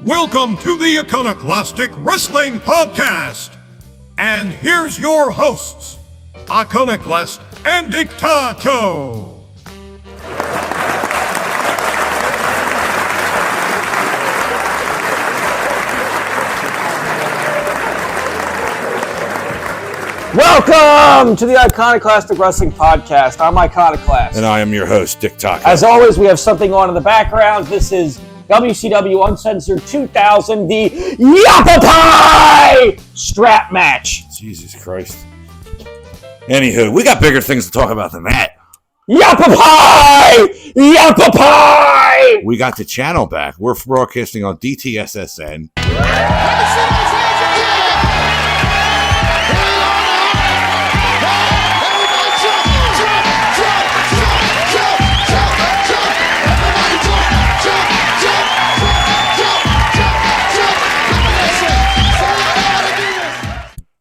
Welcome to the Iconoclastic Wrestling Podcast. And here's your hosts, Iconoclast and Taco. Welcome to the Iconoclastic Wrestling Podcast. I'm Iconoclast. And I am your host, Dick Taco. As always, we have something on in the background. This is WCW Uncensored 2000, the Yappa Pie strap match. Jesus Christ. Anywho, we got bigger things to talk about than that. Yappa Pie! Yappa Pie! We got the channel back. We're broadcasting on DTSSN.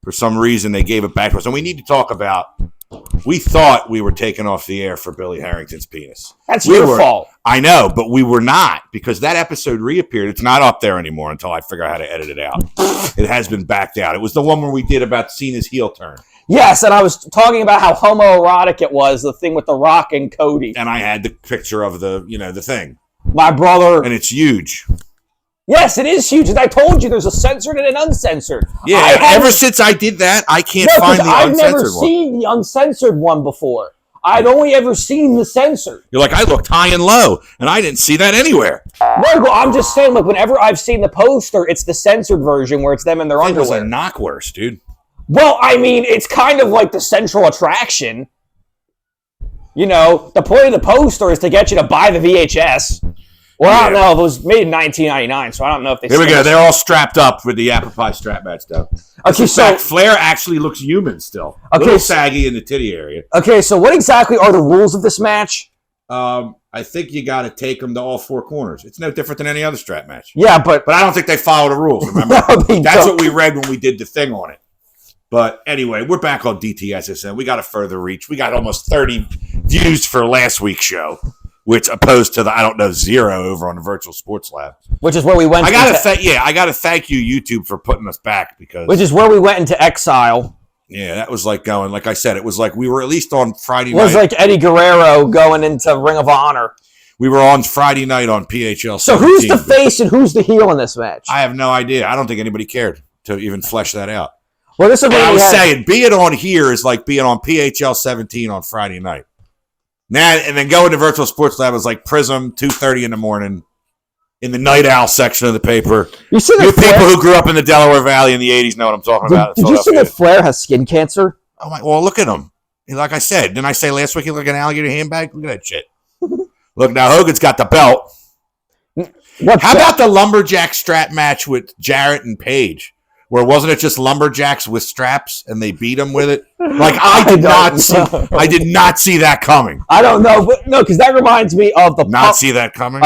For some reason, they gave it back to us. And we need to talk about, we thought we were taken off the air for Billy Harrington's penis. That's your fault. I know, but we were not, because that episode reappeared. It's not up there anymore until I figure out how to edit it out. It has been backed out. It was the one where we did about Cena's heel turn. Yes, and I was talking about how homoerotic it was, the thing with The Rock and Cody. And I had the picture of the thing. My brother. And it's huge. Yes, it is huge. And I told you there's a censored and an uncensored. Yeah, ever since I did that, I can't find the uncensored one. I've never seen the uncensored one before. I'd only ever seen the censored. You're like, I looked high and low, and I didn't see that anywhere. Right, well, I'm just saying, like, whenever I've seen the poster, it's the censored version where it's them in their underwear. It was a knockwurst, dude. Well, I mean, it's kind of like the central attraction. You know, the point of the poster is to get you to buy the VHS. Well, yeah. I don't know. It was made in 1999, so I don't know if they... Here we go. They're all strapped up with the Apple Pie strap match, though. Okay, so... Flair actually looks human still. Okay, a little saggy in the titty area. Okay, so what exactly are the rules of this match? I think you got to take them to all four corners. It's no different than any other strap match. Yeah, but I don't think they follow the rules, remember? No, that's what we read when we did the thing on it. But anyway, we're back on DTSSN. We got a further reach. We got almost 30 views for last week's show, which opposed to the 0 over on the Virtual Sports Lab, which is where we went. I gotta thank you, YouTube, for putting us back, because which is where we went into exile. Yeah, that was like going. Like I said, it was like we were at least on Friday night. It was like Eddie Guerrero going into Ring of Honor. We were on Friday night on PHL. So who's the face and who's the heel in this match? I have no idea. I don't think anybody cared to even flesh that out. Well, this is what I was saying. Being on here is like being on PHL 17 on Friday night. Now and then going to Virtual Sports Lab is like Prism, 2:30 in the morning, in the Night Owl section of the paper. You people who grew up in the Delaware Valley in the 80s know what I'm talking about. Did you see that Flair has skin cancer? Oh my! Well, look at him. Like I said, didn't I say last week he looked like an alligator handbag? Look at that shit. Look, now Hogan's got the belt. How about the lumberjack strap match with Jarrett and Page? Where wasn't it just lumberjacks with straps and they beat them with it? Like I did not see that coming. I don't know, but no, because that reminds me of the see that coming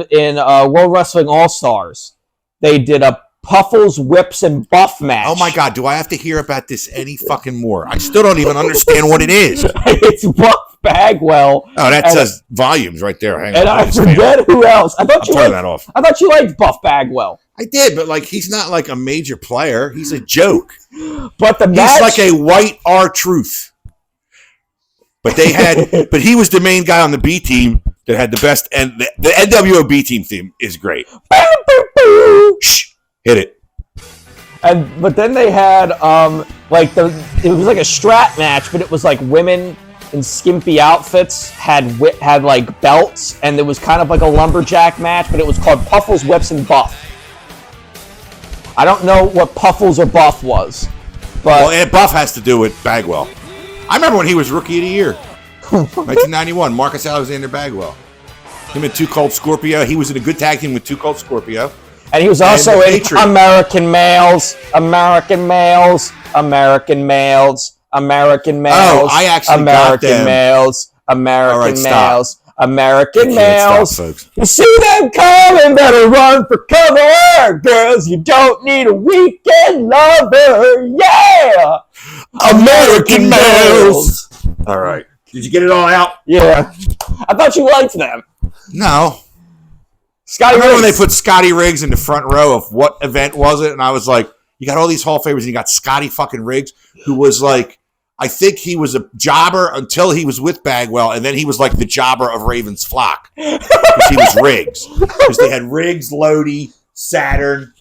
in World Wrestling All Stars. They did a Puffles, Whips, and Buff match. Oh my God, do I have to hear about this any fucking more? I still don't even understand what it is. It's Buff Bagwell. Oh, that says volumes right there. Hang on, I forget who else. I thought you liked Buff Bagwell. I did, but like he's not like a major player. He's a joke. But he's like a white R-Truth. But but he was the main guy on the B team that had the best, and the NWO B team theme is great. Shh, hit it. But then they had it was like a strap match, but it was like women in skimpy outfits had like belts, and it was kind of like a lumberjack match, but it was called Puffles, Whips, and Buff. I don't know what Puffles or Buff was, but Buff has to do with Bagwell. I remember when he was Rookie of the Year, 1991. Marcus Alexander Bagwell. Him and Too Cold Scorpio. He was in a good tag team with Too Cold Scorpio. And he was also in American Males, American Males, American Males, American Males. Oh, I actually American got them. Males, American right, Males. stop. American males. Stop, folks. You see them coming, better run for cover. Girls, you don't need a weekend lover. Yeah! American males. All right. Did you get it all out? Yeah. I thought you liked them. No. Scotty I remember when they Riggs. put Scotty Riggs in the front row of what event was it, and I was like, you got all these Hall of Famers, and you got Scotty fucking Riggs, who was like, I think he was a jobber until he was with Bagwell, and then he was like the jobber of Raven's flock because he was Riggs. Because they had Riggs, Lodi, Saturn,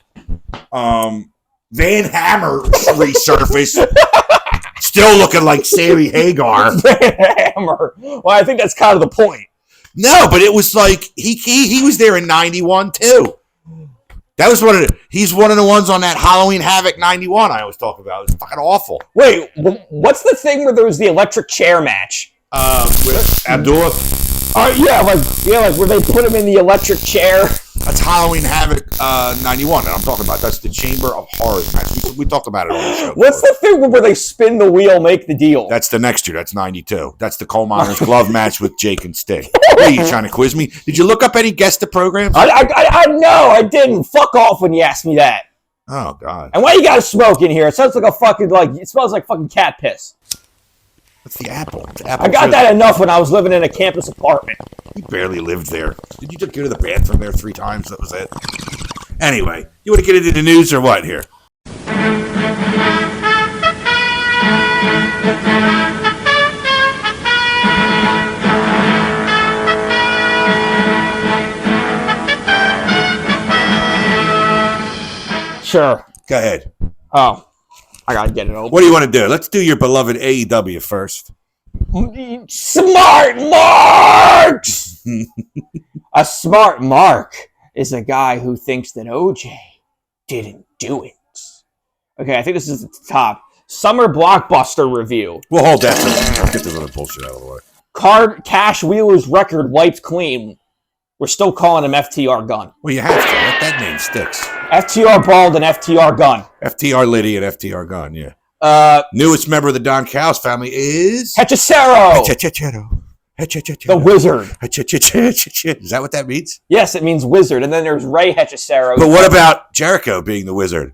Van Hammer resurfaced, still looking like Sammy Hagar. Van Hammer. Well, I think that's kind of the point. No, but it was like he was there in '91 too. That was he's one of the ones on that Halloween Havoc '91 I always talk about. It was fucking awful. Wait, what's the thing where there was the electric chair match? With Abdullah. Yeah, like where they put him in the electric chair. That's Halloween Havoc '91 that I'm talking about. That's the Chamber of Horrors match. We talked about it on the show. What's the thing where they spin the wheel, make the deal? That's the next year. That's '92. That's the Coal Miners Glove match with Jake and Sting. What are you trying to quiz me? Did you look up any guest programs? I no, I didn't. Fuck off when you asked me that. Oh God. And why you got a smoke in here? It sounds like a fucking it smells like fucking cat piss. That's the apple. I got that enough when I was living in a campus apartment. You barely lived there. Did you just go to the bathroom there 3 times? That was it. Anyway, you want to get into the news or what here? Sure. Go ahead. Oh, I gotta get it open. What do you want to do? Let's do your beloved AEW first. Smart marks! A smart mark is a guy who thinks that OJ didn't do it. Okay, I think this is at the top. Summer Blockbuster review. We'll hold that for Let's get this other bullshit out of the way. Cash Wheeler's record wiped clean. We're still calling him FTR Gun. Well, you have to. That name sticks. FTR Bald and FTR Gun. FTR Liddy and FTR Gun, yeah. Newest member of the Don Callis family is... Hechicero! The Wizard. Is that what that means? Yes, it means wizard. And then there's Ray Hechicero. But what about Jericho being the wizard?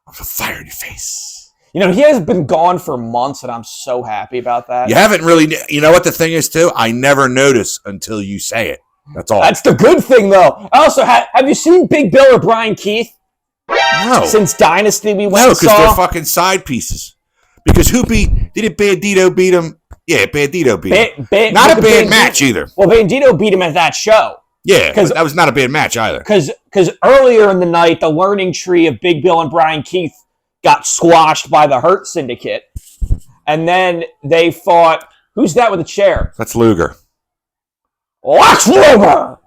I'm going to fire in your face. You know, he has been gone for months, and I'm so happy about that. You haven't really... You know what the thing is, too? I never notice until you say it. That's all. That's the good thing, though. Also, have you seen Big Bill or Brian Keith? No. Since Dynasty, we went No, and saw. because they're fucking side pieces. Because who didn't Bandito beat him? Yeah, Bandito beat him. Not a bad match either. Well, Bandito beat him at that show. Yeah, but that was not a bad match either. Because earlier in the night, the learning tree of Big Bill and Brian Keith got squashed by the Hurt Syndicate. And then they fought... Who's that with a chair? That's Luger. Lex Luger!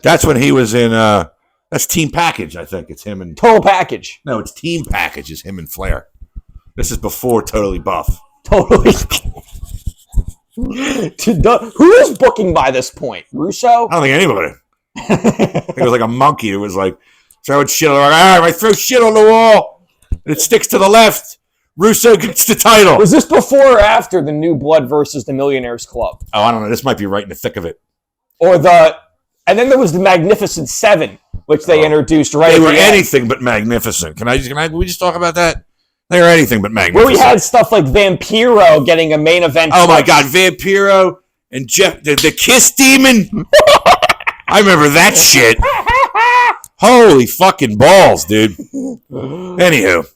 That's when he was in... that's Team Package, I think. It's him and... Total Package. No, it's Team Package. It's him and Flair. This is before Totally Buff. Totally. Who is booking by this point? Russo? I don't think anybody. I think it was like a monkey who was like throwing shit on the wall. If I throw shit on the wall and it sticks to the left, Russo gets the title. Was this before or after the New Blood versus the Millionaires Club? Oh, I don't know. This might be right in the thick of it. And then there was the Magnificent Seven, which they introduced right They at were the end. anything but magnificent. Can we just talk about that? They were anything but magnificent. Where we had stuff like Vampiro getting a main event. Oh my God, Vampiro and Jeff, the Kiss Demon. I remember that shit. Holy fucking balls, dude. Anywho.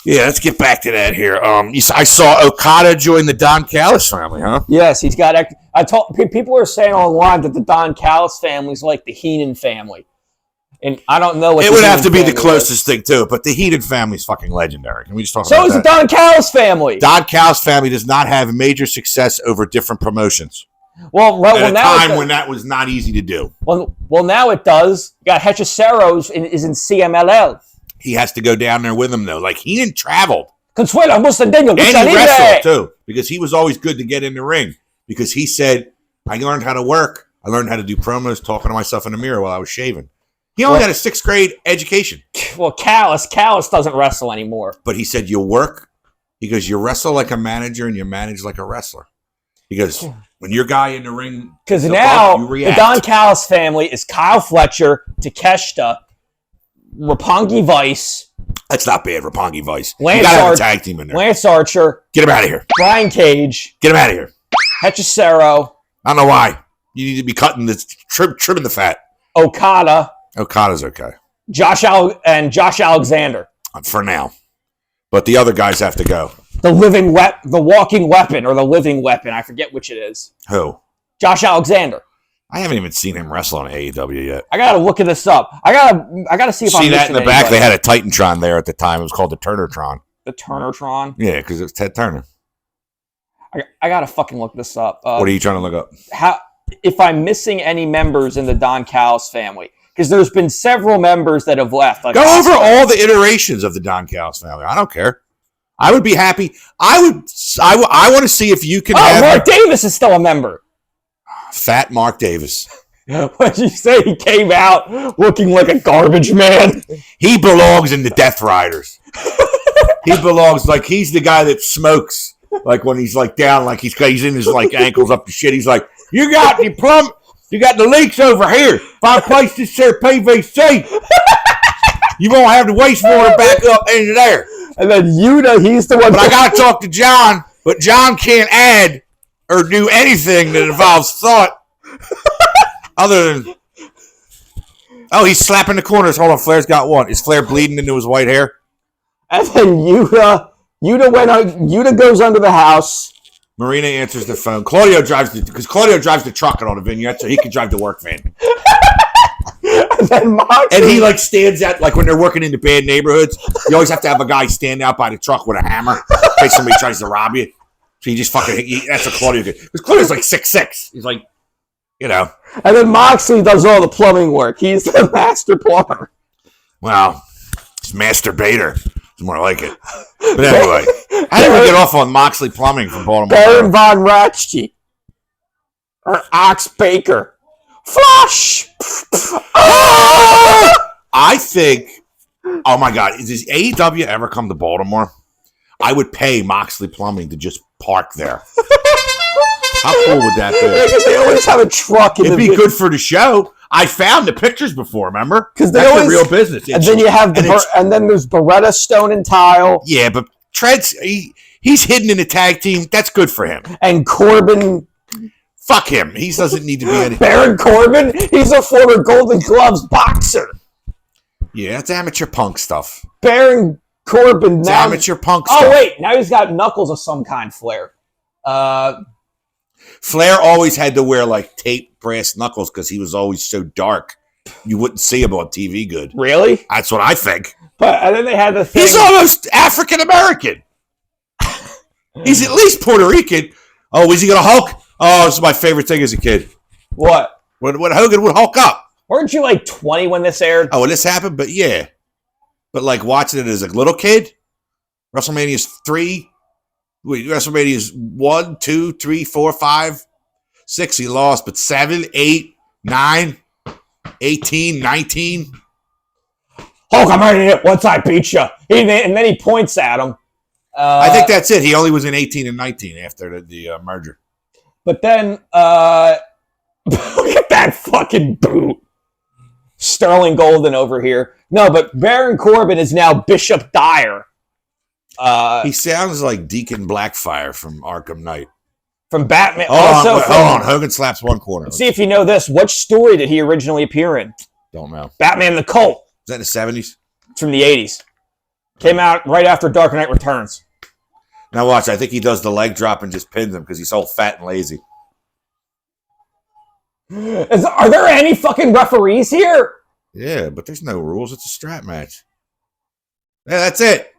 Yeah, let's get back to that here. I saw Okada join the Don Callis family, huh? Yes, he's got... people are saying online that the Don Callis family is like the Heenan family. And I don't know what it would have to be the closest thing to it, but the Heenan family is fucking legendary. Can we just talk about that? So is the Don Callis family. Don Callis family does not have major success over different promotions. Well, at a time when that was not easy to do. Well, now it does. You got Hechiceros is in CMLL. He has to go down there with him, though. Like, Heenan traveled. Consuelo, Mustandeño, And he wrestled, too, because he was always good to get in the ring. Because he said, I learned how to work. I learned how to do promos, talking to myself in the mirror while I was shaving. He only had a 6th grade education. Well, Callis doesn't wrestle anymore. But he said, you work. He goes, you wrestle like a manager and you manage like a wrestler. He goes, when your guy in the ring... Because now, the Don Callis family is Kyle Fletcher, Takeshita, Roppongi Vice. That's not bad, Roppongi Vice. You gotta have a tag team in there. Lance Archer. Get him out of here. Brian Cage. Get him out of here. Hechicero. I don't know why. You need to be cutting the trimming the fat. Okada's okay. Josh Alexander. For now. But the other guys have to go. The walking weapon, or the living weapon. I forget which it is. Who? Josh Alexander. I haven't even seen him wrestle on AEW yet. I gotta look this up. I gotta see if I'm see that in the back. Anybody. They had a Titantron there at the time. It was called the Turnertron. The Turnertron. Yeah, because it's Ted Turner. I gotta fucking look this up. What are you trying to look up? If I'm missing any members in the Don Callis family, because there's been several members that have left. Like, go over all the iterations of the Don Callis family. I don't care. I would be happy. I want to see if you can. Oh, Mark Davis is still a member. Fat Mark Davis. What did you say? He came out looking like a garbage man. He belongs in the Death Riders. He belongs like he's the guy that smokes. Like when he's like down, like he's in his like ankles up to shit. He's like, you got the leaks over here. If I place this here PVC, you won't have the wastewater back up into there. And then Yuta, he's the one. But I gotta talk to John. But John can't add or do anything that involves thought other than. Oh, he's slapping the corners. Hold on, Flair's got one. Is Flair bleeding into his white hair? And then Yuta goes under the house. Marina answers the phone. Claudio drives the truck on a vignette, so he can drive the work van. And then Moxley, and he like stands out like when they're working in the bad neighborhoods. You always have to have a guy stand out by the truck with a hammer in case somebody tries to rob you. So you just fucking that's a Claudio good. Because Claudio's like 6'6". He's like, you know. And then Moxley does all the plumbing work. He's the master plumber. Wow, it's masturbator. It's more like it. But anyway, how did we get off on Moxley plumbing from Baltimore? Baron Von Raschke or Ox Baker. Flush! I think, oh my God, does AEW ever come to Baltimore? I would pay Moxley Plumbing to just park there. How cool would that be? Yeah, because they always have a truck. It'd be good for the show. I found the pictures before, remember? Because that's always, a real business. And then you have and then there's Beretta, Stone, and Tile. Yeah, but Tread's he's hidden in the tag team. That's good for him. And Corbin. Fuck him. He doesn't need to be any. Baron Corbin? He's a former Golden Gloves boxer. Yeah, that's amateur punk stuff. Baron Corbin. It's amateur punk stuff. Oh, wait. Now he's got knuckles of some kind, Flair. Flair always had to wear like tape brass knuckles because he was always so dark. You wouldn't see him on TV good. Really? That's what I think. But and then they had the thing. He's almost African American. He's at least Puerto Rican. Oh, is he gonna Hulk? Oh, this is my favorite thing as a kid. What? When Hogan would Hulk up. Weren't you like 20 when this aired? Oh, when this happened? But yeah. But like watching it as a little kid, WrestleMania's 3. Wait, WrestleMania's 1, 2, 3, 4, 5, 6. He lost, but 7, 8, 9, 18, 19. Hulk, I'm ready to once I beat you. And then he points at him. I think that's it. He only was in 18 and 19 after the merger. But then, look at that fucking boot. Sterling Golden over here. No, but Baron Corbin is now Bishop Dyer. He sounds like Deacon Blackfire from Arkham Knight. From Batman. Hold on. Hogan slaps one corner. Let's see if you know this. Which story did he originally appear in? Don't know. Batman the Cult. Is that in the 70s? It's from the 80s. Came out right after Dark Knight Returns. Now watch. I think he does the leg drop and just pins him because he's so fat and lazy. Are there any fucking referees here? Yeah, but there's no rules. It's a strap match. Yeah, that's it.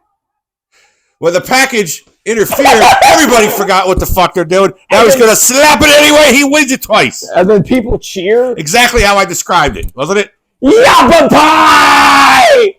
When the package interfered, everybody forgot what the fuck they're doing. Now he's going to slap it anyway. He wins it twice. And then people cheer. Exactly how I described it, wasn't it? Yappa pie!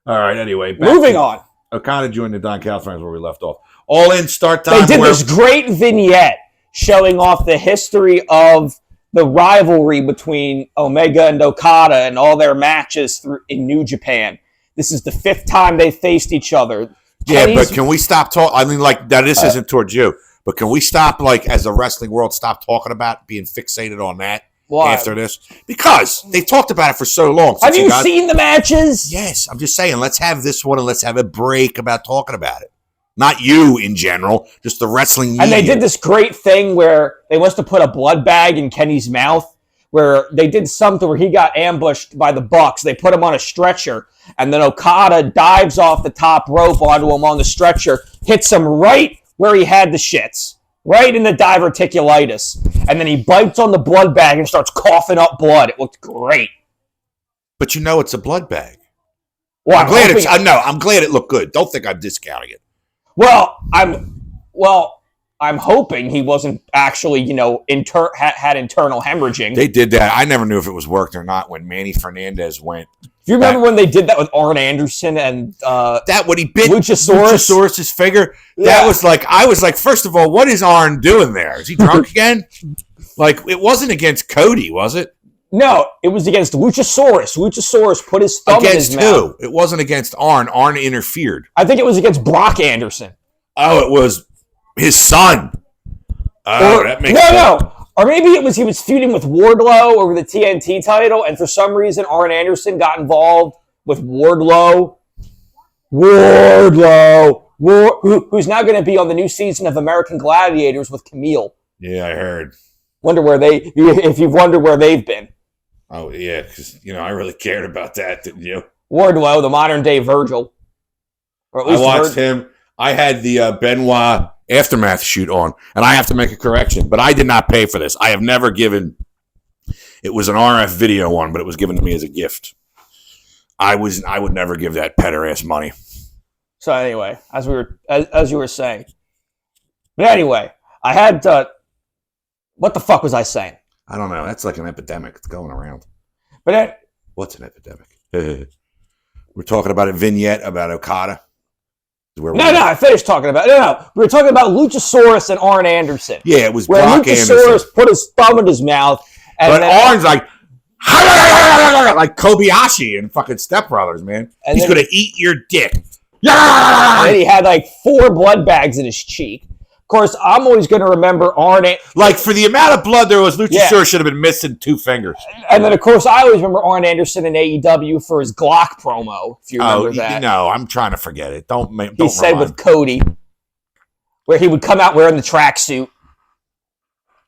All right, anyway. Moving on. Okada joined the Don Callis where we left off. All in start time. They did this great vignette showing off the history of the rivalry between Omega and Okada and all their matches in New Japan. This is the 5th time they faced each other. Yeah, but can we stop talking? I mean, like, that this isn't towards you, but can we stop, like, as the wrestling world, stop talking about being fixated on that after this? Because they've talked about it for so long. Have you seen the matches? Yes. I'm just saying, let's have this one and let's have a break about talking about it. Not you in general, just the wrestling media. And they did this great thing where they must have put a blood bag in Kenny's mouth, where they did something where he got ambushed by the Bucks. They put him on a stretcher, and then Okada dives off the top rope onto him on the stretcher, hits him right where he had the shits, right in the diverticulitis. And then he bites on the blood bag and starts coughing up blood. It looked great. But you know it's a blood bag. Well, I'm glad it looked good. Don't think I'm discounting it. I'm hoping he wasn't actually, had internal hemorrhaging. They did that. I never knew if it was worked or not when Manny Fernandez went. Do you remember when they did that with Arn Anderson and when he bit Luchasaurus' finger? Yeah. I was like, first of all, what is Arn doing there? Is he drunk again? Like, it wasn't against Cody, was it? No, it was against Luchasaurus. Luchasaurus put his thumb in his mouth. Against who? It wasn't against Arn. Arn interfered. I think it was against Brock Anderson. Oh, it was his son. Oh, that makes sense. No. Or maybe it was he was feuding with Wardlow over the TNT title, and for some reason Arn Anderson got involved with Wardlow. Who's now going to be on the new season of American Gladiators with Camille. Yeah, I heard. If you've wondered where they've been. Oh, yeah, because, I really cared about that, didn't you? Wardlow, the modern-day Virgil. Or at least I watched him. I had the Benoit Aftermath shoot on, and I have to make a correction, but I did not pay for this. I have never given... It was an RF video one, but it was given to me as a gift. I would never give that petter-ass money. So anyway, as you were saying. But anyway, I had... what the fuck was I saying? I don't know. That's like an epidemic. It's going around. But what's an epidemic? We're talking about a vignette about Okada. I finished talking about it. No. We were talking about Luchasaurus and Arn Anderson. Yeah, it was where Brock Luchasaurus Anderson. Put his thumb in his mouth. But Arn's like Kobayashi and fucking Step Brothers, man. And he's going to eat your dick. And then he had 4 blood bags in his cheek. Of course, I'm always going to remember Arn. Like, for the amount of blood there was, Luchasaurus should have been missing 2 fingers. And then, of course, I always remember Arn Anderson in AEW for his Glock promo, if you remember that. No, I'm trying to forget it. Don't He said with Cody, where he would come out wearing the tracksuit.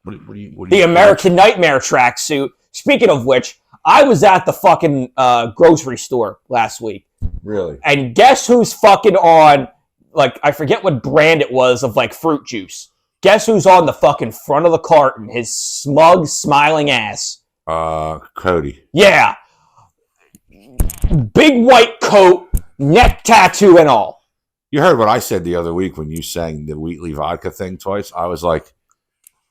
The American Nightmare tracksuit. Speaking of which, I was at the fucking grocery store last week. Really? And guess who's fucking on... I forget what brand it was of, fruit juice. Guess who's on the fucking front of the carton? His smug, smiling ass. Cody. Yeah. Big white coat, neck tattoo and all. You heard what I said the other week when you sang the Wheatley vodka thing twice? I was like,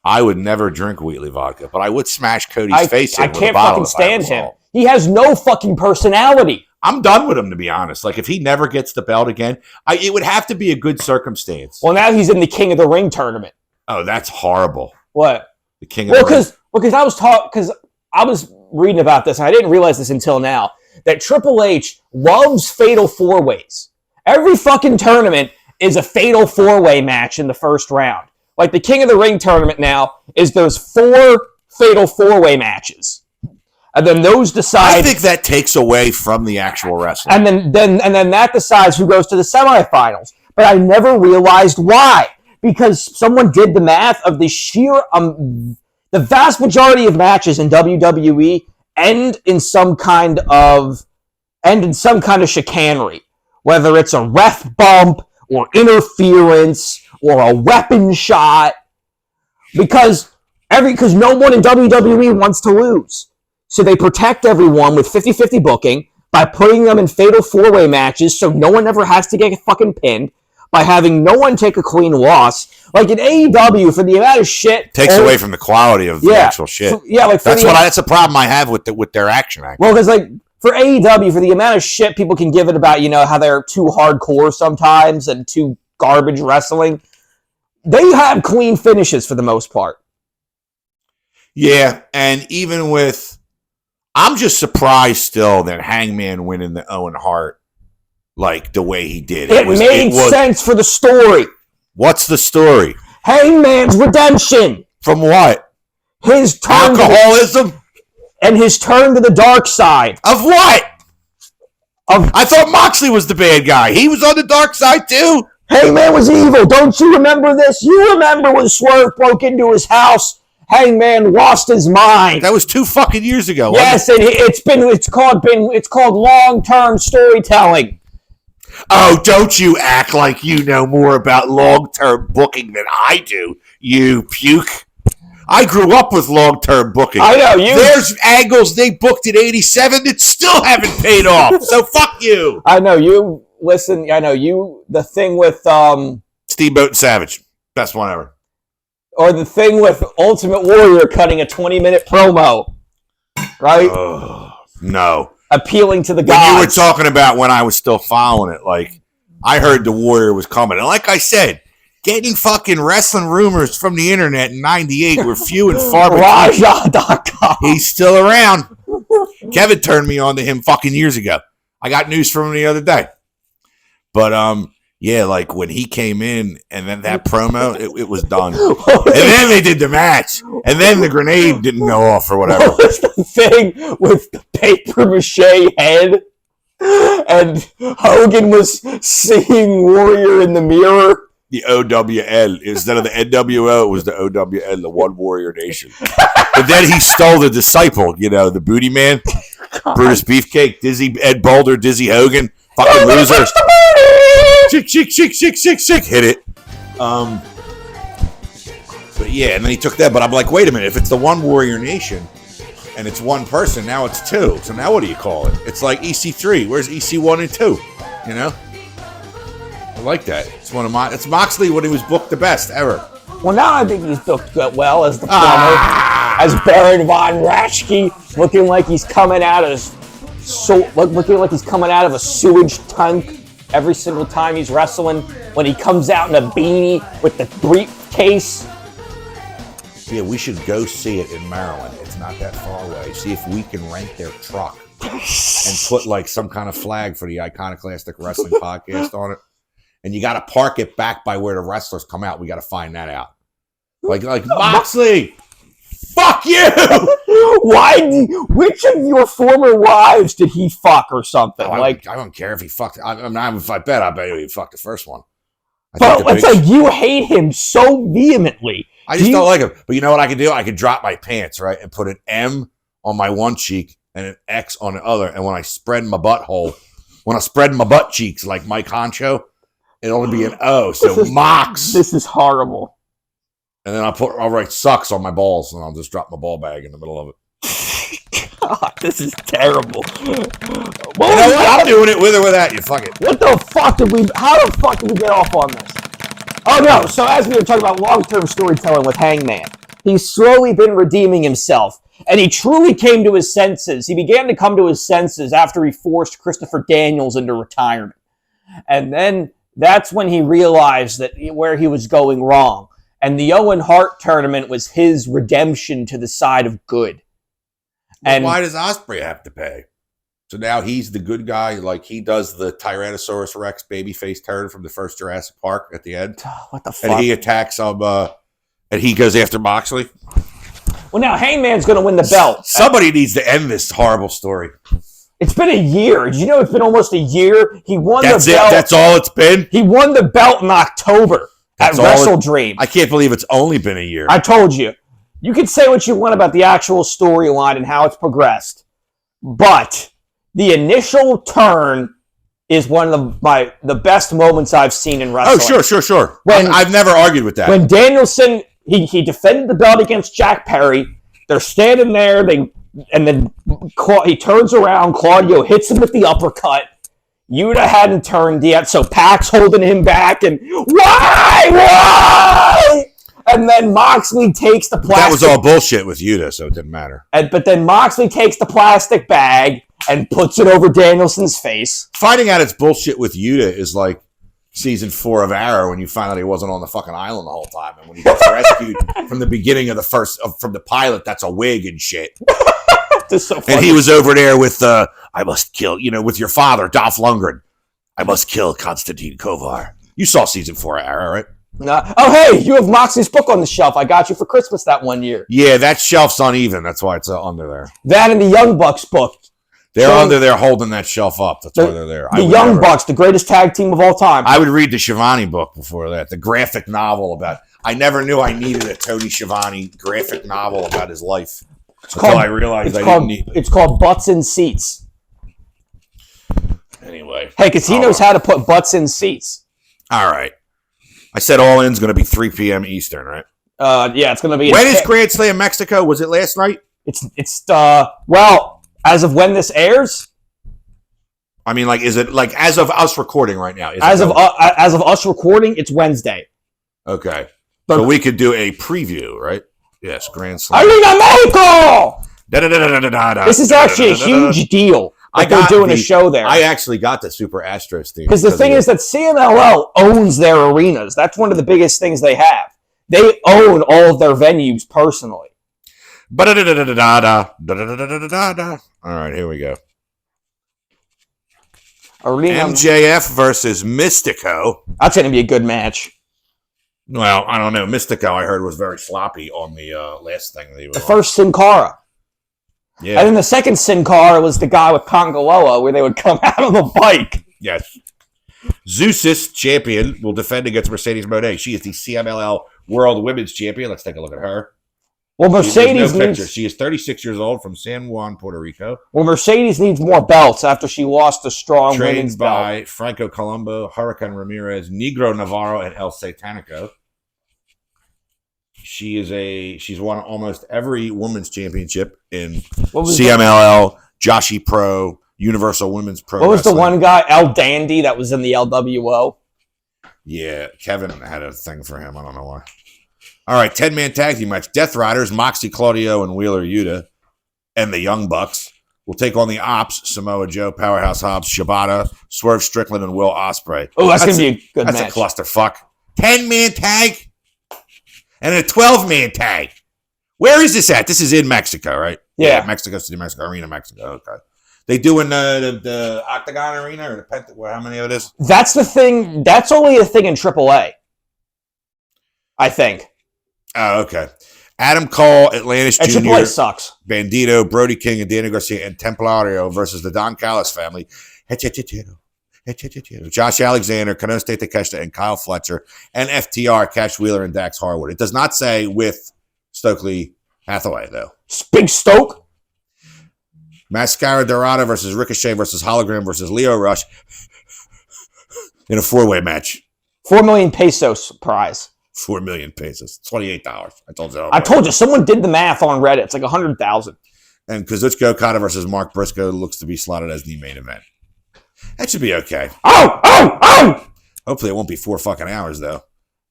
I would never drink Wheatley vodka, but I would smash Cody's face in with a bottle. I can't fucking stand him. He has no fucking personality. I'm done with him, to be honest. If he never gets the belt again, it would have to be a good circumstance. Well, now he's in the King of the Ring tournament. Oh, that's horrible. What? The King of the Ring. Because I was reading about this, and I didn't realize this until now, that Triple H loves fatal 4-ways. Every fucking tournament is a fatal 4-way match in the first round. The King of the Ring tournament now is those 4 fatal 4-way matches. And then those decide... I think that takes away from the actual wrestling. And then that decides who goes to the semifinals. But I never realized why. Because someone did the math of the sheer... the vast majority of matches in WWE end in some kind of chicanery. Whether it's a ref bump, or interference, or a weapon shot. Because no one in WWE wants to lose. So they protect everyone with 50-50 booking by putting them in fatal 4-way matches so no one ever has to get fucking pinned, by having no one take a clean loss. In AEW, for the amount of shit... Takes away from the quality of the actual shit. That's a problem I have with their action. Well, because for AEW, for the amount of shit people can give it about, how they're too hardcore sometimes and too garbage wrestling, they have clean finishes for the most part. Yeah, and even with... I'm just surprised still that Hangman winning the Owen Hart the way he did. It made sense for the story. What's the story? Hangman's redemption. From what? His turn alcoholism? And his turn to the dark side. Of what? I thought Moxley was the bad guy. He was on the dark side too? Hangman was evil. Don't you remember this? You remember when Swerve broke into his house? Hangman lost his mind. That was 2 fucking years ago. Yes, and it's called long-term storytelling. Oh, don't you act like you know more about long-term booking than I do, you puke. I grew up with long-term booking. I know you. There's angles they booked in '87 that still haven't paid off. So fuck you. I know you. Listen, I know you. The thing with Steamboat and Savage, best one ever. Or the thing with Ultimate Warrior cutting a 20-minute promo, right? No. Appealing to the When gods. you were talking about when I was still following it, like, I heard the Warrior was coming. And like I said, getting fucking wrestling rumors from the internet in 98 were few and far between. Raja.com. He's still around. Kevin turned me on to him fucking years ago. I got news from him the other day. But, yeah, like when he came in and then that promo, it was done. And then they did the match. And then the grenade didn't go off or whatever. What was the thing with the paper mache head? And Hogan was seeing Warrior in the mirror. The OWL. Instead of the NWO, it was the OWL, the One Warrior Nation. But then he stole the disciple, you know, the booty man. God. Brutus Beefcake, Dizzy, Ed Boulder, Dizzy Hogan. Fucking losers. Chick. Hit it. But yeah, and then he took that. But I'm like, wait a minute. If it's the One Warrior Nation and it's one person, now it's two. So now what do you call it? It's like EC3. Where's EC1 and 2? You know? I like that. It's Moxley when he was booked the best ever. Well, now I think he's booked well as the plumber, as Baron Von Raschke, looking like he's coming out of a sewage tank every single time he's wrestling. When he comes out in a beanie with the briefcase. Yeah, we should go see it in Maryland. It's not that far away. See if we can rent their truck and put like some kind of flag for the Iconoclastic Wrestling Podcast on it. And you got to park it back by where the wrestlers come out. We got to find that out. Like Moxley, fuck you! Which of your former wives did he fuck or something? I don't care if he fucked. If I bet he fucked the first one. But it's like you hate him so vehemently. I just don't like him. But you know what I can do? I can drop my pants, right, and put an M on my one cheek and an X on the other. And when I spread my butt cheeks like Mike Honcho, it'll be an O. So Mox. This is horrible. And then I'll write sucks on my balls, and I'll just drop my ball bag in the middle of it. God, this is terrible. You know what? I'm doing it with or without you. Fuck it. How the fuck did we get off on this? Oh no, so as we were talking about long-term storytelling with Hangman, he's slowly been redeeming himself, and he truly came to his senses. He began to come to his senses after he forced Christopher Daniels into retirement. And then that's when he realized that where he was going wrong. And the Owen Hart tournament was his redemption to the side of good. And why does Ospreay have to pay? So now he's the good guy, like he does the Tyrannosaurus Rex babyface turn from the first Jurassic Park at the end. What the fuck? And he attacks and he goes after Moxley. Well, now Hangman's going to win the belt. Somebody needs to end this horrible story. It's been a year. Did you know it's been almost a year? He won the belt. That's all it's been? He won the belt in October at Wrestle Dream. I can't believe it's only been a year. I told you. You can say what you want about the actual storyline and how it's progressed, but the initial turn is one of the best moments I've seen in wrestling. Oh, sure. I've never argued with that. When Danielson, he defended the belt against Jack Perry. They're standing there, and then he turns around, Claudio hits him with the uppercut. Yuta hadn't turned yet, so Pac's holding him back, and why? And then Moxley takes the plastic... That was all bullshit with Yuta, so it didn't matter. But then Moxley takes the plastic bag and puts it over Danielson's face. Finding out it's bullshit with Yuta is like season 4 of Arrow when you find out he wasn't on the fucking island the whole time, and when he gets rescued from the beginning of from the pilot, that's a wig and shit. That's so funny. And he was over there with I must kill, with your father, Dolph Lundgren. I must kill Konstantin Kovar. You saw season 4 of Arrow, right? Oh, hey, you have Moxley's book on the shelf. I got you for Christmas that one year. Yeah, that shelf's uneven. That's why it's under there. That and the Young Bucks book. They're under there holding that shelf up. That's why they're there. The Young Bucks, the greatest tag team of all time. I would read the Schiavone book before that, the graphic novel about. I never knew I needed a Tony Schiavone graphic novel about his life. I realized I didn't need it. It's called Butts in Seats. Anyway. Hey, because he knows how to put butts in seats. All right. I said All In's going to be 3 p.m. Eastern, right? Yeah, it's going to be. When is Grand Slam Mexico? Was it last night? Well, as of when this airs. I mean, like, is it like as of us recording right now? As of us recording, it's Wednesday. Okay, so we could do a preview, right? Yes, Grand Slam. Arena Mexico. This is actually a huge deal. They're doing a show there. I actually got the Super Astros theme. Because the thing is that CMLL owns their arenas. That's one of the biggest things they have. They own all of their venues personally. All right, here we go. MJF versus Mystico. That's going to be a good match. Well, I don't know. Mystico, I heard, was very sloppy on the last thing. The first Sin Cara. Yeah. And then the second Sin Cara was the guy with Congoloa, where they would come out on the bike. Yes. Zeus's champion will defend against Mercedes Moné. She is the CMLL World Women's Champion. Let's take a look at her. Well, Mercedes She is 36 years old from San Juan, Puerto Rico. Well, Mercedes needs more belts after she lost a strong women's belt. Trained by Franco Colombo, Hurricane Ramirez, Negro Navarro, and El Satanico. She's won almost every women's championship in CMLL, Joshi Pro, Universal Women's Pro. What was the one guy, El Dandy, that was in the LWO? Yeah, Kevin had a thing for him. I don't know why. All right, 10-man tag team match. Death Riders, Moxie Claudio and Wheeler Yuta, and the Young Bucks will take on the Ops, Samoa Joe, Powerhouse Hobbs, Shibata, Swerve Strickland, and Will Ospreay. Oh, that's going to be a good match. That's a clusterfuck. 10-man tag and a 12-man tag. Where is this at? This is in Mexico, right? Yeah. Mexico City, Mexico, Arena, Mexico. Okay. They doing the Octagon Arena or the how many of it is? That's the thing. That's only a thing in AAA, I think. Oh, okay. Adam Cole, Atlantis Jr., AAA sucks. Bandito, Brody King, and Danny Garcia, and Templario versus the Don Callis family. Josh Alexander, Konosuke Takeshita, and Kyle Fletcher, and FTR, Cash Wheeler, and Dax Harwood. It does not say with Stokely Hathaway, though. Big Stoke. Mascara Dorada versus Ricochet versus Hologram versus Leo Rush in a 4-way match. 4 million pesos prize. 4 million pesos. $28. I told you. Someone did the math on Reddit. It's like 100,000. And Kazuchika Okada versus Mark Briscoe looks to be slotted as the main event. That should be okay. Oh! Hopefully it won't be 4 fucking hours, though.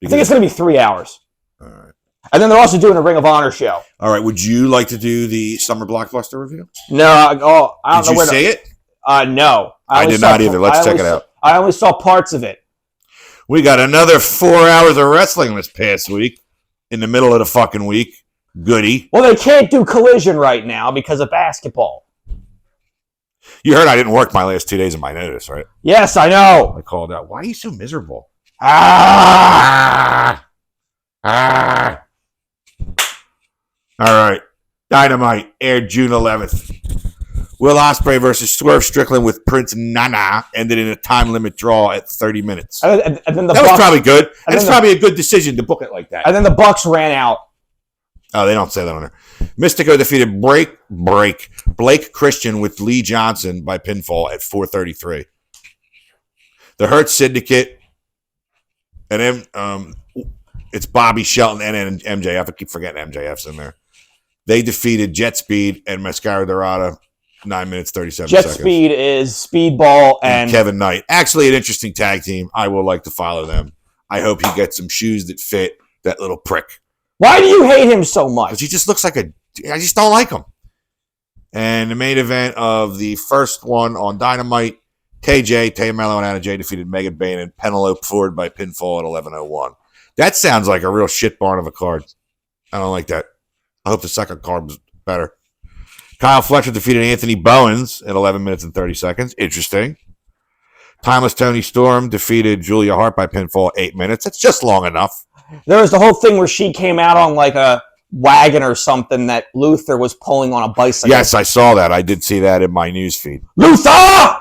I think it's going to be 3 hours. All right. And then they're also doing a Ring of Honor show. All right. Would you like to do the Summer Blockbuster review? No. I don't know. Did you see it? No. I did not either. Let's check it out. I only saw parts of it. We got another 4 hours of wrestling this past week. In the middle of the fucking week. Goody. Well, they can't do Collision right now because of basketball. You heard I didn't work my last 2 days of my notice, right? Yes, I know. I called out. Why are you so miserable? Ah! All right. Dynamite aired June 11th. Will Ospreay versus Swerve Strickland with Prince Nana ended in a time limit draw at 30 minutes. And then that was probably good. And it's probably a good decision to book it like that. And then the Bucks ran out. Oh, they don't say that on there. Mystico defeated Blake Christian with Lee Johnson by pinfall at 4:33. The Hurt Syndicate, and then it's Bobby Shelton and MJF. I keep forgetting MJF's in there. They defeated Jet Speed and Mascara Dorada 9 minutes, 37 seconds. Jet Speed is Speedball and Kevin Knight. Actually, an interesting tag team. I will like to follow them. I hope he gets some shoes that fit that little prick. Why do you hate him so much? Because he just looks like I just don't like him. And the main event of the first one on Dynamite, Tay Mello, and Anna Jay defeated Megan Bayne and Penelope Ford by pinfall at 11:01. That sounds like a real shit barn of a card. I don't like that. I hope the second card was better. Kyle Fletcher defeated Anthony Bowens at 11 minutes and 30 seconds. Interesting. Timeless Tony Storm defeated Julia Hart by pinfall at 8 minutes. That's just long enough. There was the whole thing where she came out on like a wagon or something that Luther was pulling on a bicycle. Yes, I saw that. I did see that in my newsfeed. Luther!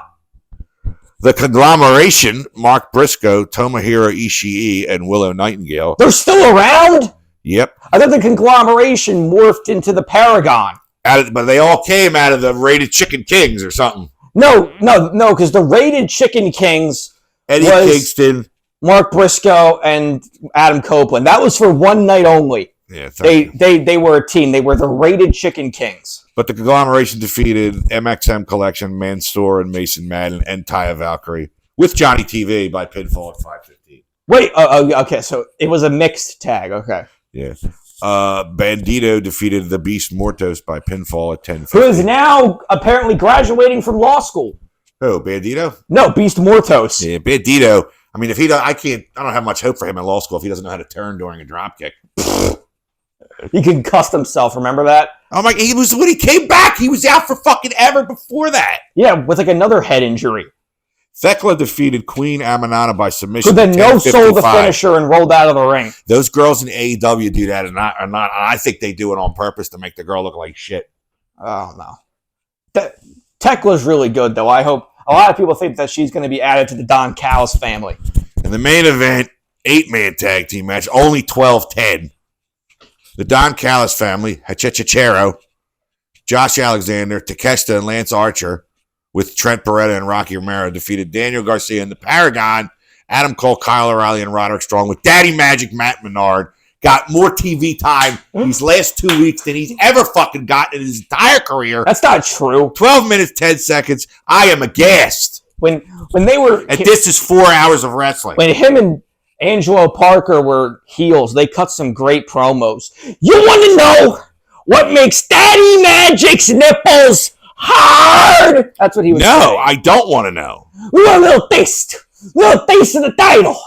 The conglomeration, Mark Briscoe, Tomohiro Ishii, and Willow Nightingale. They're still around? Yep. I thought the conglomeration morphed into the Paragon. But they all came out of the Rated Chicken Kings or something. No, because the Rated Chicken Kings Eddie Kingston, Mark Briscoe, and Adam Copeland. That was for one night only. Yeah, they were a team. They were the Rated Chicken Kings. But the conglomeration defeated MXM Collection, Mansoor, and Mason Madden, and Taya Valkyrie with Johnny TV by pinfall at 5:15. Wait, okay, so it was a mixed tag. Okay. Yeah. Bandito defeated the Beast Mortos by pinfall at 10:15. Who is now apparently graduating from law school. Who, Bandito? No, Beast Mortos. Yeah, Bandito. I mean, if he I don't have much hope for him in law school if he doesn't know how to turn during a drop kick. He concussed himself, remember that? Oh my, when he came back, he was out for fucking ever before that. Yeah, with like another head injury. Thekla defeated Queen Amanata by submission. Who then no-sold the finisher and rolled out of the ring. Those girls in AEW do that and not. I think they do it on purpose to make the girl look like shit. Oh, no. Tekla's really good, though. I hope. A lot of people think that she's going to be added to the Don Callis family. In the main event, 8-man tag team match, only 12-10. The Don Callis family, Hachichero, Josh Alexander, Takeshita, and Lance Archer, with Trent Beretta and Rocky Romero, defeated Daniel Garcia and the Paragon, Adam Cole, Kyle O'Reilly, and Roderick Strong, with Daddy Magic Matt Menard. Got more TV time these last 2 weeks than he's ever fucking gotten in his entire career. That's not true. 12 minutes, 10 seconds. I am aghast. When they were... And this is 4 hours of wrestling. When him and Angelo Parker were heels, they cut some great promos. You want to know what makes Daddy Magic's nipples hard? That's what he was saying. No, I don't want to know. We want a little taste of the title.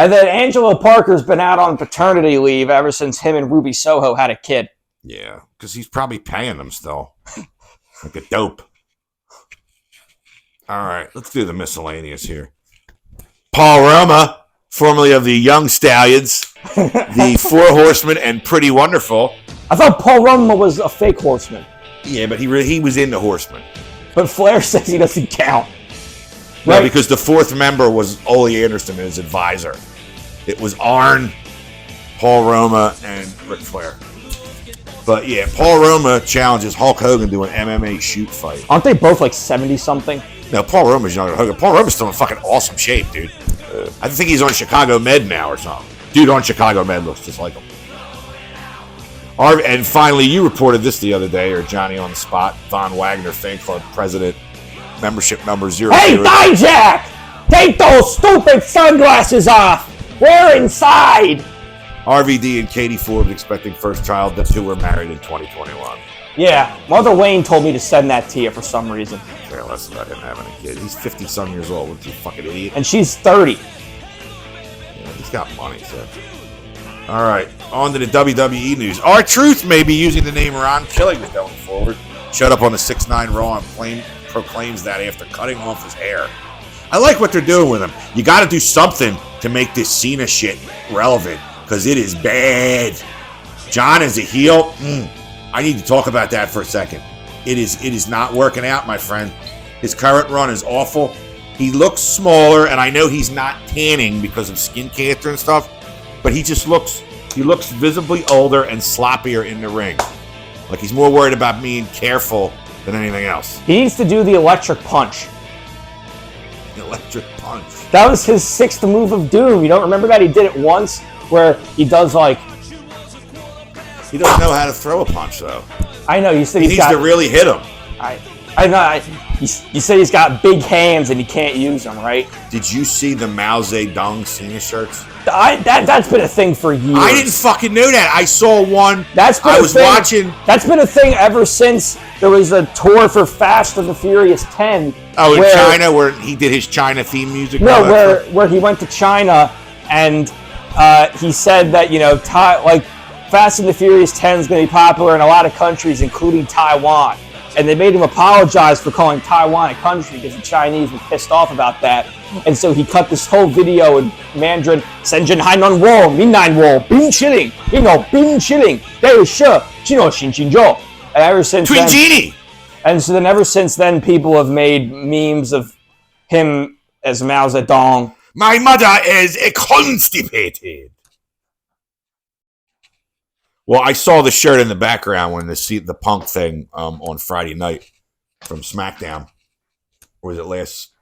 And then Angelo Parker's been out on paternity leave ever since him and Ruby Soho had a kid. Yeah, because he's probably paying them still. Like a dope. All right, let's do the miscellaneous here. Paul Roma, formerly of the Young Stallions, the Four Horsemen, and Pretty Wonderful. I thought Paul Roma was a fake horseman. Yeah, but he was in the Horsemen. But Flair says he doesn't count. No, Right? because the fourth member was Ole Anderson and his advisor. It was Arn, Paul Roma, and Ric Flair. But yeah, Paul Roma challenges Hulk Hogan to an MMA shoot fight. Aren't they both like 70-something? No, Paul Roma's younger than Hogan. Paul Roma's still in fucking awesome shape, dude. I think he's on Chicago Med now or something. Dude on Chicago Med looks just like him. And finally, you reported this the other day, or Johnny on the Spot, Von Wagner, Fan Club President, membership number 00. Hey, Dijak! Take those stupid sunglasses off! We're inside! RVD and Katie Forbes expecting first child. The two were married in 2021. Yeah, Mother Wayne told me to send that to you for some reason. Care less about him having a kid. He's 50-some years old. What's he, fucking idiot? And she's 30. Yeah, he's got money, so. All right, on to the WWE news. R-Truth may be using the name Ron Killian going forward. Shut up on the 6ix9ine Raw and proclaims that after cutting off his hair. I like what they're doing with him. You got to do something to make this Cena shit relevant, because it is bad. John is a heel. I need to talk about that for a second. It is not working out, my friend. His current run is awful. He looks smaller, and I know he's not tanning because of skin cancer and stuff, but he looks visibly older and sloppier in the ring. Like he's more worried about being careful than anything else. He needs to do the electric punch. The electric punch. That was his 6th move of doom. You don't remember that? He did it once where he does like... He doesn't know how to throw a punch, though. I know, you said he needs to really hit him. You said he's got big hands and he can't use them, right? Did you see the Mao Zedong Cena shirts? That's been a thing for years. I didn't fucking know that. I saw one. Watching. That's been a thing ever since there was a tour for Fast and the Furious 10. Oh, in China, where he did his China theme music? No, where he went to China and he said that, you know, Fast and the Furious 10 is going to be popular in a lot of countries, including Taiwan. and they made him apologize for calling Taiwan a country because the Chinese were pissed off about that. And so he cut this whole video in Mandarin, Senjin Hainan Wo, Minnan Wo, Bin Chilling, Bin Chilling, They Sure, Chino Xin Xin Zhou. And ever since Twin then, Genie! and so then ever since then, people have made memes of him as Mao Zedong. My mother is constipated. Well, I saw the shirt in the background when the Punk thing on Friday night from SmackDown. Or was it last?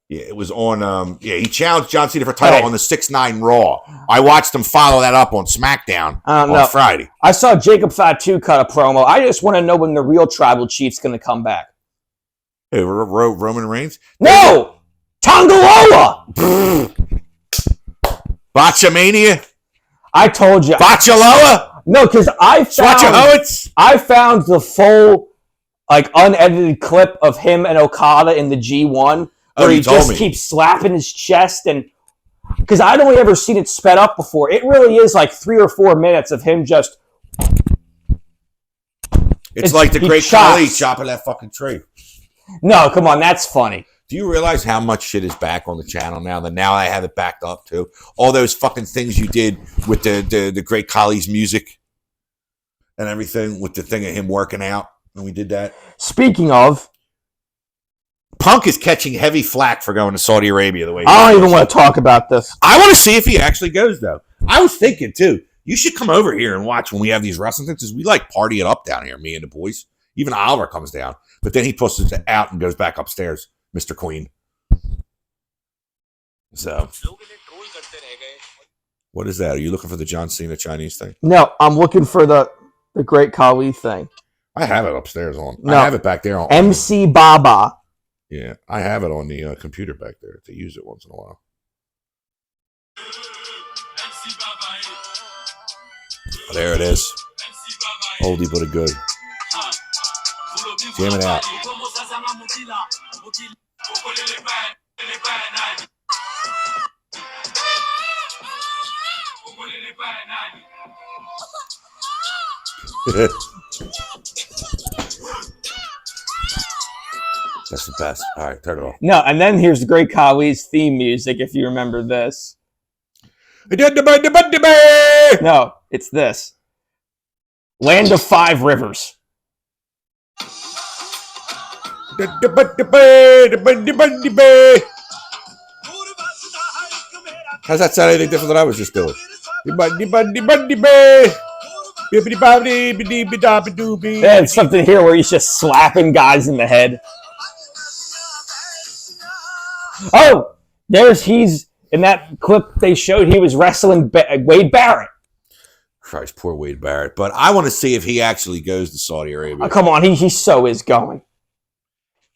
Yeah, it was on. He challenged John Cena for title on the 6-9 Raw. I watched him follow that up on SmackDown on Friday. I saw Jacob Fatu cut a promo. I just want to know when the real Tribal Chief's going to come back. Hey, Roman Reigns? No! Tongaloa! Botchamania? I told you. Botchaloa? No, because I found the full, unedited clip of him and Okada in the G1 where he just keeps slapping his chest, and because I'd only ever seen it sped up before. It really is 3 or 4 minutes of him just. It's like the Great Khali chopping that fucking tree. No, come on, that's funny. Do you realize how much shit is back on the channel now? That now I have it backed up too. All those fucking things you did with the Great Khali's music and everything, with the thing of him working out when we did that. Speaking of, Punk is catching heavy flack for going to Saudi Arabia the way. I don't even want to talk about this. I want to see if he actually goes though. I was thinking too. You should come over here and watch when we have these wrestling things. Because we party it up down here, me and the boys. Even Oliver comes down, but then he pushes it out and goes back upstairs. Mr. Queen. So, what is that? Are you looking for the John Cena Chinese thing? No, I'm looking for the Great Khali thing. I have it upstairs on. No, I have it back there on MC Baba. Yeah, I have it on the computer back there to use it once in a while. There it is. Oldie but a good. Jam it out. That's the best. All right, turn it off. No, and then here's the Great Khali's theme music, if you remember this. No, it's this. Land of Five Rivers. How's that sound anything different than I was just doing? There's something here where he's just slapping guys in the head. Oh, he's in that clip they showed he was wrestling Wade Barrett. Christ, poor Wade Barrett. But I want to see if he actually goes to Saudi Arabia. Oh, come on, he so is going.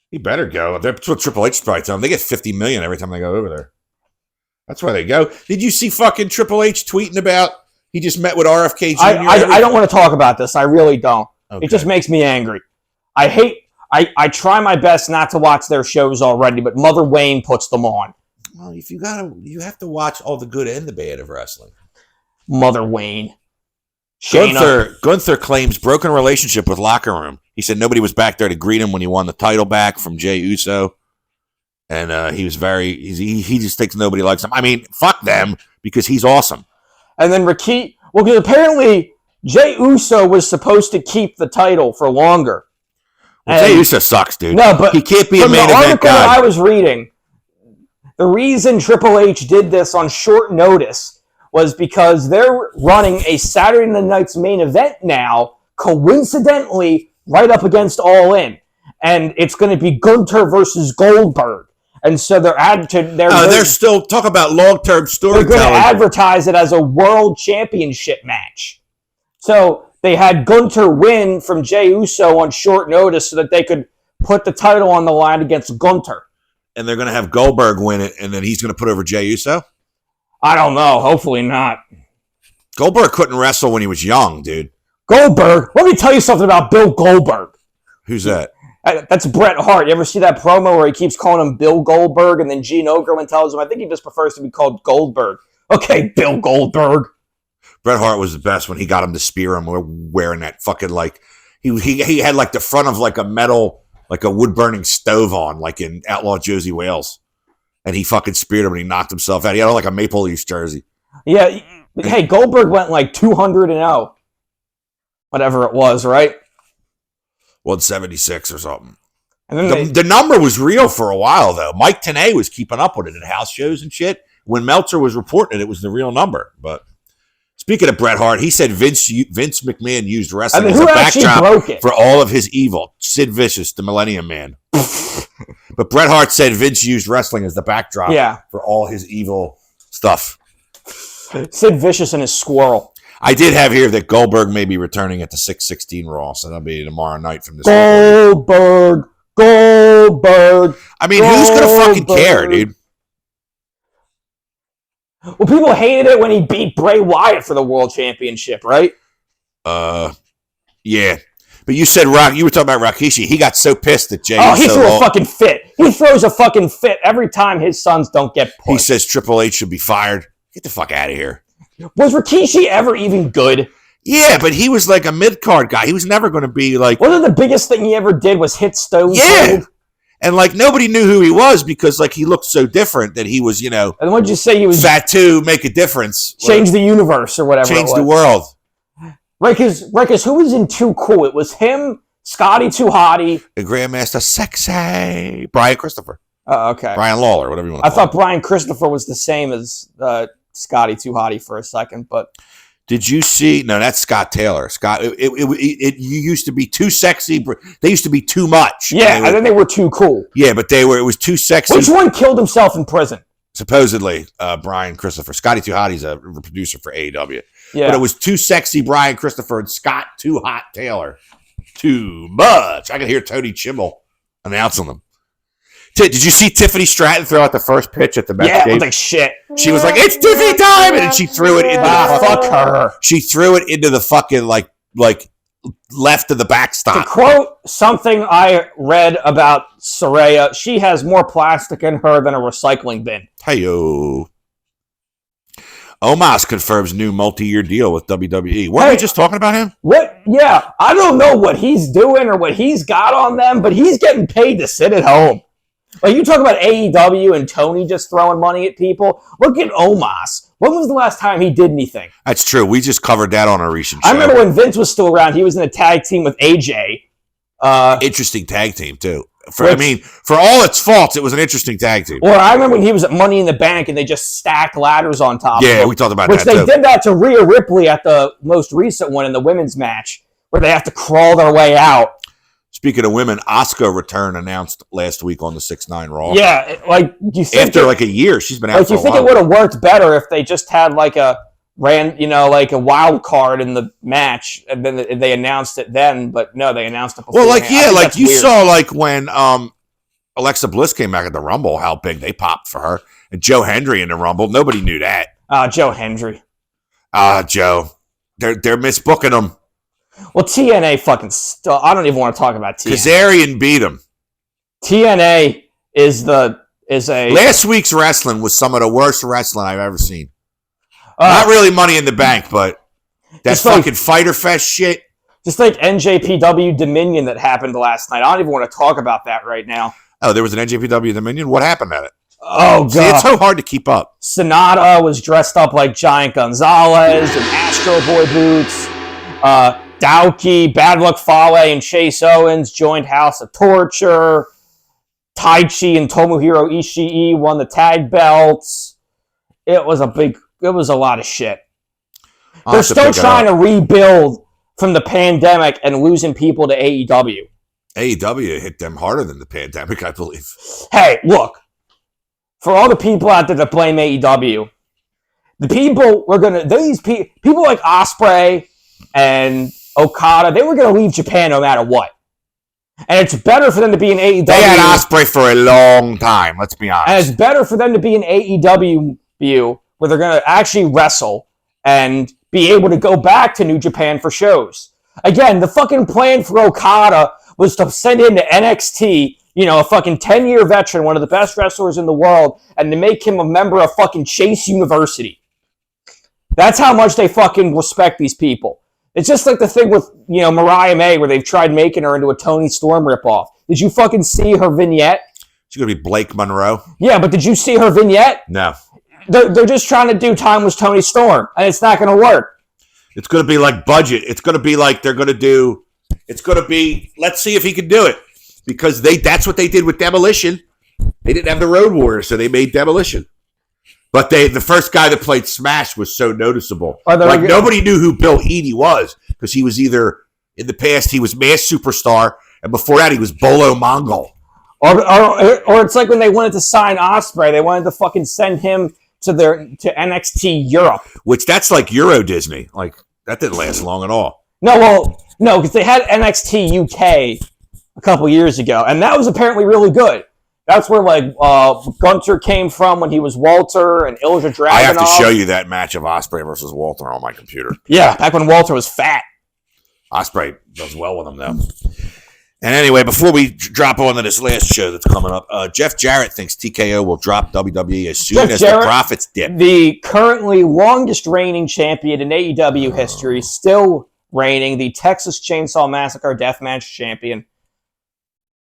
He better go. That's what Triple H is probably telling them. They get $50 million every time they go over there. That's why they go. Did you see fucking Triple H tweeting about he just met with RFK Jr.? I don't want to talk about this. I really don't. Okay. It just makes me angry. I try my best not to watch their shows already, but Mother Wayne puts them on. Well, you have to watch all the good and the bad of wrestling. Mother Wayne. Gunther claims broken relationship with locker room. He said nobody was back there to greet him when he won the title back from Jey Uso. And he was he just thinks nobody likes him. I mean, fuck them, because he's awesome. And then because apparently Jey Uso was supposed to keep the title for longer. Well, Jey Uso sucks, dude. No, but he can't be a main event guy. From the article that I was reading, the reason Triple H did this on short notice was because they're running a Saturday Night's Main Event now, coincidentally, right up against All In. And it's going to be Gunther versus Goldberg. And so they're still talking about long-term storytelling. They're going to advertise it as a world championship match. So they had Gunther win from Jey Uso on short notice so that they could put the title on the line against Gunther. And they're going to have Goldberg win it, and then he's going to put over Jey Uso? I don't know. Hopefully not. Goldberg couldn't wrestle when he was young, dude. Goldberg? Let me tell you something about Bill Goldberg. Who's that? That's Bret Hart. You ever see that promo where he keeps calling him Bill Goldberg, and then Gene Okerlund tells him, I think he just prefers to be called Goldberg. Okay, Bill Goldberg. Bret Hart was the best when he got him to spear him wearing that fucking, He had like the front of like a metal, like a wood burning stove on, like in Outlaw Josie Wales, and he fucking speared him and he knocked himself out. He had like a Maple Leafs jersey. Yeah. Hey, Goldberg went like 200-0, whatever it was, right? 176 or something. And then The number was real for a while though. Mike Tenay was keeping up with it at house shows and shit. When Meltzer was reporting it was the real number. But speaking of Bret Hart, he said Vince McMahon used wrestling as a backdrop for all of his evil. Sid Vicious, the Millennium Man. But Bret Hart said Vince used wrestling as the backdrop for all his evil stuff. Sid Vicious and his squirrel. I did have here that Goldberg may be returning at the 6/16 Raw, so that'll be tomorrow night from this. Goldberg. I mean, who's gonna fucking care, dude? Well, people hated it when he beat Bray Wyatt for the World Championship, right? Yeah. But you said you were talking about Rikishi. He got so pissed at Jay. Oh, he threw a fucking fit. He throws a fucking fit every time his sons don't get pushed. He says Triple H should be fired. Get the fuck out of here. Was Rikishi ever even good? Yeah, but he was like a mid-card guy. He was never going to be like... Wasn't the biggest thing he ever did was hit Stone Cold? And like nobody knew who he was because like he looked so different that he was, you know... And what did you say he was... Fatu, make a difference. Change the universe or whatever. Change the world. Right, because who was in Too Cool? It was him, Scotty Too Hottie. The Grandmaster Sexy. Brian Christopher. Oh, okay. Brian Lawler, whatever you want to call him. I thought Brian Christopher was the same as Scotty Too Hottie for a second, but... Did you see? No, that's Scott Taylor. Scott, you used to be too sexy. They used to be too much. Yeah, and then they were too cool. Yeah, but it was too sexy. Which one killed himself in prison? Supposedly, Brian Christopher. Scotty Too Hottie's a producer for AEW. Yeah. But it was too sexy Brian Christopher and Scott Too Hot Taylor. Too much. I could hear Tony Chimmel announcing them. Did you see Tiffany Stratton throw out the first pitch at the Mets game? Yeah, it was like shit. She was like, "It's Tiffany time," and then she threw it into fuck her. She threw it into the fucking like left of the backstop. To quote something I read about Saraya, she has more plastic in her than a recycling bin. Hey-yo. Omos confirms new multi-year deal with WWE. Weren't we just talking about him? What? Yeah, I don't know what he's doing or what he's got on them, but he's getting paid to sit at home. Like, you talk about AEW and Tony just throwing money at people. Look at Omos. When was the last time he did anything? That's true. We just covered that on a recent show. I remember when Vince was still around, he was in a tag team with AJ. Interesting tag team, too. For all its faults, it was an interesting tag team. Or I remember when he was at Money in the Bank and they just stacked ladders on top of him. Yeah, we talked about that, too. Which they did that to Rhea Ripley at the most recent one in the women's match, where they have to crawl their way out. Speaking of women, Asuka return announced last week on the 6-9 Raw. Yeah, like you think after like a year, she's been out for a while. You think it would have worked better if they just had like a wild card in the match, and then they announced it then? But no, they announced it before. Well, you saw like when Alexa Bliss came back at the Rumble, how big they popped for her, and Joe Hendry in the Rumble. Nobody knew that. Joe Hendry. Joe, they're misbooking him. Well, TNA fucking I don't even want to talk about TNA. Kazarian beat him. TNA is a... Last week's wrestling was some of the worst wrestling I've ever seen. Not really Money in the Bank, but that fucking Fighter Fest shit. Just like NJPW Dominion that happened last night. I don't even want to talk about that right now. Oh, there was an NJPW Dominion? What happened at it? Oh, God. See, it's so hard to keep up. Sonata was dressed up like Giant Gonzalez and Astro Boy boots. Daoki, Bad Luck Fale, and Chase Owens joined House of Torture. Taichi and Tomohiro Ishii won the tag belts. It was a lot of shit. They're still trying to rebuild from the pandemic and losing people to AEW. AEW hit them harder than the pandemic, I believe. Hey, look. For all the people out there that blame AEW, people like Ospreay and Okada, they were going to leave Japan no matter what. And it's better for them to be in AEW. They had Ospreay for a long time, let's be honest. And it's better for them to be in AEW where they're going to actually wrestle and be able to go back to New Japan for shows. Again, the fucking plan for Okada was to send him to NXT, a fucking 10-year veteran, one of the best wrestlers in the world, and to make him a member of fucking Chase University. That's how much they fucking respect these people. It's just like the thing with, Mariah May where they've tried making her into a Tony Storm ripoff. Did you fucking see her vignette? She's going to be Blake Monroe. Yeah, but did you see her vignette? No. They're just trying to do Time Was Tony Storm, and it's not going to work. It's going to be like Budget. It's going to be like they're going to do... It's going to be, let's see if he can do it. Because that's what they did with Demolition. They didn't have the Road Warrior, so they made Demolition. But the first guy that played Smash was so noticeable. Like, nobody knew who Bill Eadie was. Because he was either, in the past, he was Masked Superstar, and before that, he was Bolo Mongol. Or it's like when they wanted to sign Ospreay, they wanted to fucking send him to NXT Europe. Which, that's like Euro Disney. Like, that didn't last long at all. No, because they had NXT UK a couple years ago, and that was apparently really good. That's where, Gunter came from when he was Walter and Ilja Dragunov. I have to show you that match of Ospreay versus Walter on my computer. Yeah, back when Walter was fat. Ospreay does well with him, though. And anyway, before we drop on to this last show that's coming up, Jeff Jarrett thinks TKO will drop WWE as soon as the profits dip. The currently longest reigning champion in AEW history, still reigning, the Texas Chainsaw Massacre Deathmatch champion.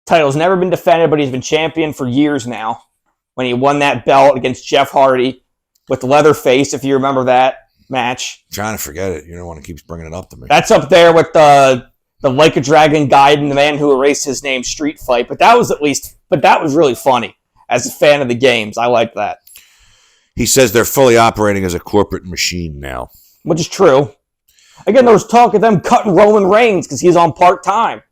Title's never been defended, but he's been champion for years now. When he won that belt against Jeff Hardy with Leatherface, if you remember that match. I'm trying to forget it. You're the one who keeps bringing it up to me. That's up there with the Like a Dragon Guide and the Man Who Erased His Name Street Fight. But that was really funny. As a fan of the games, I like that. He says they're fully operating as a corporate machine now. Which is true. Again, there was talk of them cutting Roman Reigns because he's on part-time.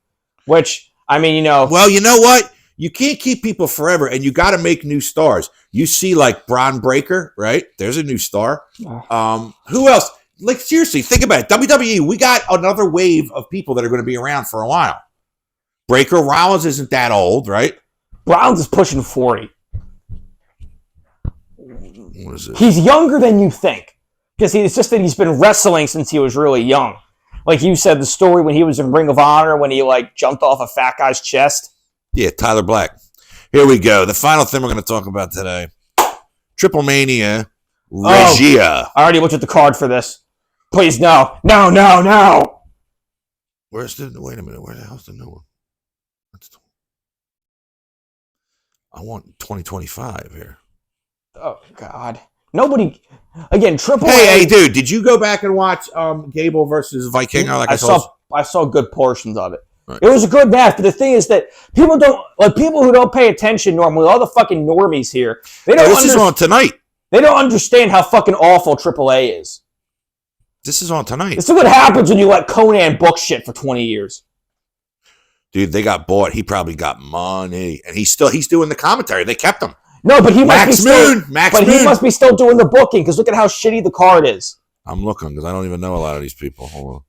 Which... Well, you know what? You can't keep people forever, and you got to make new stars. You see, like, Braun Breaker, right? There's a new star. Who else? Like, seriously, think about it. WWE, we got another wave of people that are going to be around for a while. Breaker Rollins isn't that old, right? Rollins is pushing 40. What is it? He's younger than you think. Because it's just that he's been wrestling since he was really young. Like you said, the story when he was in Ring of Honor, when he, jumped off a fat guy's chest. Yeah, Tyler Black. Here we go. The final thing we're going to talk about today. Triple Mania Regia. I already looked at the card for this. Please, no. No. Wait a minute. Where the hell's the new one? I want 2025 here. Oh, God. Nobody... Again, Triple Hey, dude, did you go back and watch Gable versus Vikingo? I saw good portions of it. Right. It was a good match, but the thing is that people who don't pay attention normally, all the fucking normies here, this is on tonight. They don't understand how fucking awful AAA is. This is on tonight. This is what happens when you let Conan book shit for 20 years. Dude, they got bought. He probably got money, and he's doing the commentary. They kept him. No, but he Max Moon. He must be still doing the booking because look at how shitty the card is. I'm looking because I don't even know a lot of these people. Hold on.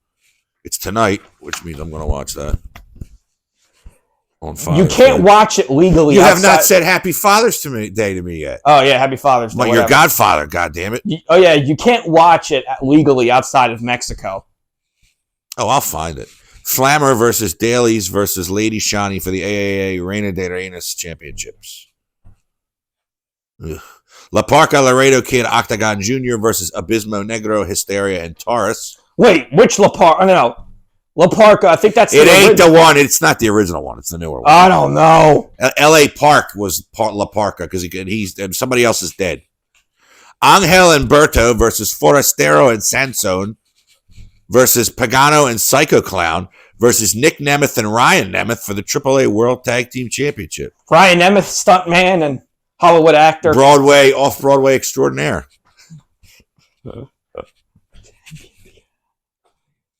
It's tonight, which means I'm going to watch that on Father's You can't watch it legally. You have not said Happy Father's Day to me yet. Oh yeah, Happy Father's Day. But your godfather, goddammit. Oh yeah, you can't watch it legally outside of Mexico. Oh, I'll find it. Flammer versus Dailies versus Lady Shani for the AAA Reina de Reinas Championships. Ugh. La Parca Laredo Kid Octagon Jr. versus Abismo Negro, Hysteria, and Taurus. Wait, which La Parca? No. La Parca, I think that's it ain't the one. It's not the original one. It's the newer one. I don't know. L.A. Park was La Parca because he's and somebody else is dead. Angel Humberto versus Forastero and Sansone versus Pagano and Psycho Clown versus Nick Nemeth and Ryan Nemeth for the AAA World Tag Team Championship. Ryan Nemeth, stuntman and Hollywood actor. Off-Broadway extraordinaire. Hold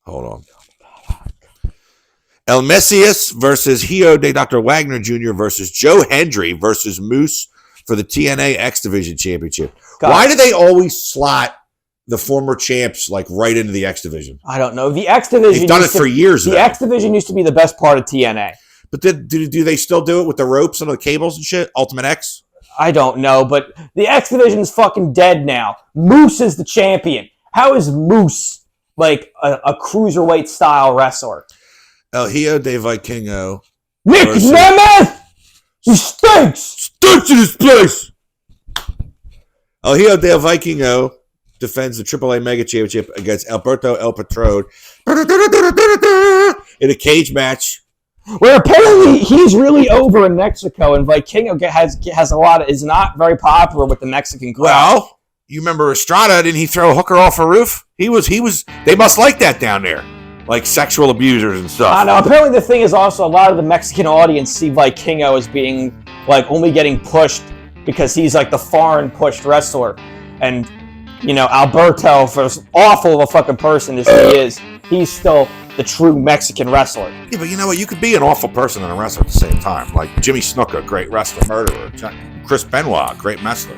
on. El Messias versus Hio de Dr. Wagner Jr. versus Joe Hendry versus Moose for the TNA X Division Championship. God. Why do they always slot the former champs right into the X Division? I don't know. The X Division... They've done it for years now. The X Division used to be the best part of TNA. But do they still do it with the ropes and the cables and shit? Ultimate X? I don't know, but the X Division is fucking dead now. Moose is the champion. How is Moose a cruiserweight style wrestler? El Hijo de Vikingo. Nick Nemeth! He stinks! Stinks in this place! El Hijo de Vikingo defends the AAA Mega Championship against Alberto El Patron in a cage match. Where apparently he's really over in Mexico, and Vikingo has a lot of, is not very popular with the Mexican crowd. Well, you remember Estrada? Didn't he throw a hooker off a roof? He was. They must like that down there, like sexual abusers and stuff. I know. Apparently, the thing is also a lot of the Mexican audience see Vikingo as being like only getting pushed because he's like the foreign pushed wrestler, and Alberto, for as awful of a fucking person as he is, he's still the true Mexican wrestler. Yeah, but you know what? You could be an awful person and a wrestler at the same time. Like Jimmy Snuka, great wrestler, murderer. Chris Benoit, great wrestler.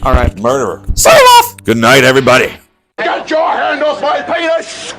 All right. Murderer. Sign off! Good night, everybody. Get your hand off my penis!